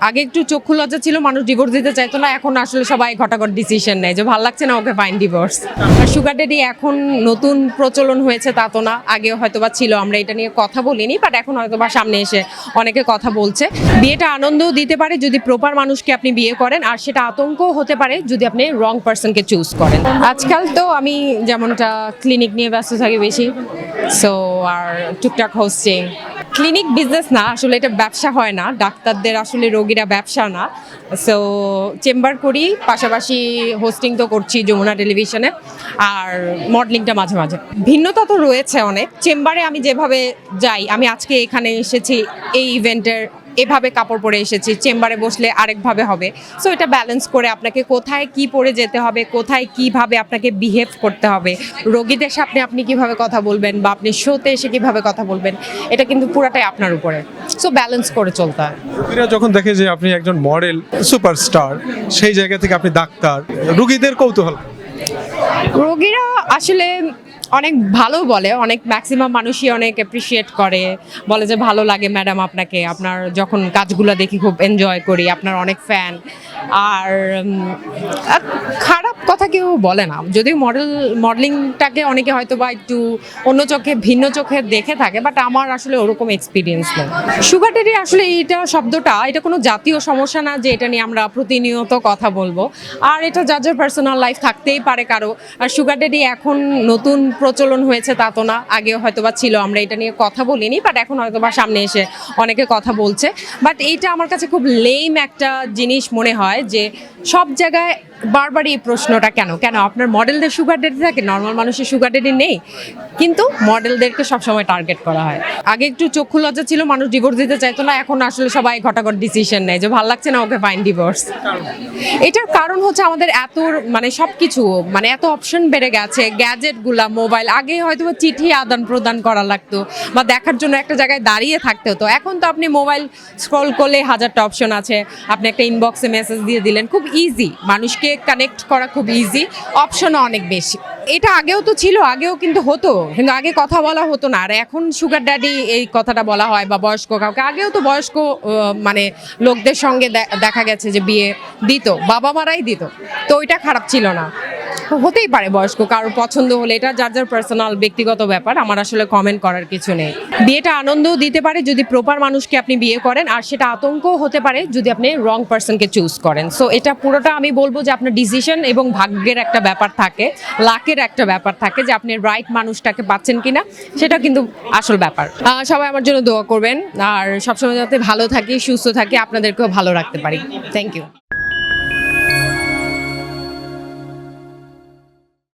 আগে একটু চক্ষু লজ্জা ছিল, মানুষ ডিভোর্স দিতে চাইতো না, এখন আসলে সবাই ঘটাঘট ডিসিশন নেয় যে ভালো লাগছে না, ওকে ফাইন ডিভোর্স। আর সুগার ড্যাডি এখন নতুন প্রচলন হয়েছে তা তো না, আগে হয়তোবা ছিল, আমরা এটা নিয়ে কথা বলিনি, বাট এখন হয়তোবা সামনে এসে অনেকে কথা বলছে। বিয়েটা আনন্দও দিতে পারে যদি প্রপার মানুষকে আপনি বিয়ে করেন, আর সেটা আতঙ্কও হতে পারে যদি আপনি রং পার্সনকে চুজ করেন। আজকাল তো আমি যেমনটা ক্লিনিক নিয়ে ব্যস্ত থাকি বেশি, সো আর টুকটাক হোস্টিং। ক্লিনিক বিজনেস না, আসলে এটা ব্যবসা হয় না, ডাক্তারদের আসলে রোগীরা ব্যবসা না। সো চেম্বার করি, পাশাপাশি হোস্টিং তো করছি যমুনা টেলিভিশনে, আর মডেলিংটা মাঝে মাঝে। ভিন্নতা তো রয়েছে অনেক। চেম্বারে আমি যেভাবে যাই, আমি আজকে এখানে এসেছি এই ইভেন্টের এভাবে কাপড় পরে এসেছি, চেম্বারে বসলে আরেকভাবে হবে। সো এটা ব্যালেন্স করে আপনাকে কোথায় কি পরে যেতে হবে, কোথায় কিভাবে আপনাকে বিহেভ করতে হবে, রোগীদের সামনে আপনি কিভাবে কথা বলবেন বা আপনি শোতে এসে কিভাবে কথা বলবেন, এটা কিন্তু পুরাটাই আপনার উপরে। সো ব্যালেন্স করে চলতে হয়। রোগীরা যখন দেখে যে আপনি একজন মডেল সুপারস্টার, সেই জায়গা থেকে আপনি ডাক্তার, রোগীদের কৌতূহল। রোগীরা আসলে অনেক ভালো বলে, অনেক ম্যাক্সিমাম মানুষই অনেক অ্যাপ্রিসিয়েট করে, বলে যে ভালো লাগে ম্যাডাম আপনাকে, আপনার যখন কাজগুলো দেখি খুব এনজয় করি, আপনার অনেক ফ্যান। আর খারাপ কথা কেউ বলে না, যদিও মডেলিংটাকে অনেকে হয়তো বা একটু অন্য চোখে ভিন্ন চোখে দেখে থাকে, বাট আমার আসলে ওরকম এক্সপিরিয়েন্স নেই। সুগার ড্যাডি আসলে এইটা শব্দটা, এটা কোনো জাতীয় সমস্যা না যে এটা নিয়ে আমরা প্রতিনিয়ত কথা বলবো, আর এটা যার পার্সোনাল লাইফ থাকতেই পারে কারো। আর সুগার ড্যাডি এখন নতুন প্রচলন হয়েছে তা তো না, আগে হয়তোবা ছিল, আমরা এটা নিয়ে কথা বলিনি, বাট এখন হয়তোবা সামনে এসে অনেকে কথা বলছে। বাট এইটা আমার কাছে খুব লেম একটা জিনিস মনে হয় যে সব জায়গায় বারবার এই প্রশ্নটা কেন কেন আপনার মডেলদের সুগার ড্যাডি থাকে, নর্মাল মানুষের সুগার ড্যাডি নেই, কিন্তু মডেলদেরকে সবসময় টার্গেট করা হয়। আগে একটু চক্ষু লজ্জা ছিল, মানুষ ডিভোর্স দিতে চাইতো না, এখন আসলে সবাই ঘটাঘট ডিসিশন নেয় যে ভালো লাগছে না, ওকে ফাইন ডিভোর্স। এটার কারণ হচ্ছে আমাদের এত সব কিছু এত অপশন বেড়ে গেছে, গ্যাজেটগুলা, মোবাইল। আগে হয়তো চিঠি আদান প্রদান করা লাগতো বা দেখার জন্য একটা জায়গায় দাঁড়িয়ে থাকতে হতো, এখন তো আপনি মোবাইল স্ক্রল করলে হাজারটা অপশন আছে, আপনি একটা ইনবক্সে মেসেজ দিয়ে দিলেন, খুব ইজি, মানুষকে কানেক্ট করা খুব ইজি, অপশনও অনেক বেশি। এটা আগেও তো ছিল, আগেও কিন্তু হতো, কিন্তু আগে কথা বলা হতো না, আর এখন সুগার ড্যাডি এই কথাটা বলা হয়, বা বয়স্ক কাউকে। আগেও তো বয়স্ক লোকদের সঙ্গে দেখা গেছে যে বিয়ে দিত, বাবা মারাই দিত, তো ওইটা খারাপ ছিল না। হতেই পারে বয়স্ক কারোর পছন্দ হলে, এটা যার পার্সোনাল ব্যক্তিগত ব্যাপার, আমার আসলে কমেন্ট করার কিছু নেই। বিয়েটা আনন্দও দিতে পারে যদি প্রপার মানুষকে আপনি বিয়ে করেন, আর সেটা আতঙ্কও হতে পারে যদি আপনি রং পার্সনকে চুজ করেন। সো এটা পুরোটা আমি বলবো যে আপনার ডিসিশন এবং ভাগ্যের একটা ব্যাপার থাকে, লাকের একটা ব্যাপার থাকে, যে আপনি রাইট মানুষটাকে পাচ্ছেন কিনা, সেটা কিন্তু আসল ব্যাপার। সবাই আমার জন্য দোয়া করবেন, আর সবসময় যাতে ভালো থাকি, সুস্থ থাকি, আপনাদেরকেও ভালো রাখতে পারি। Thank you.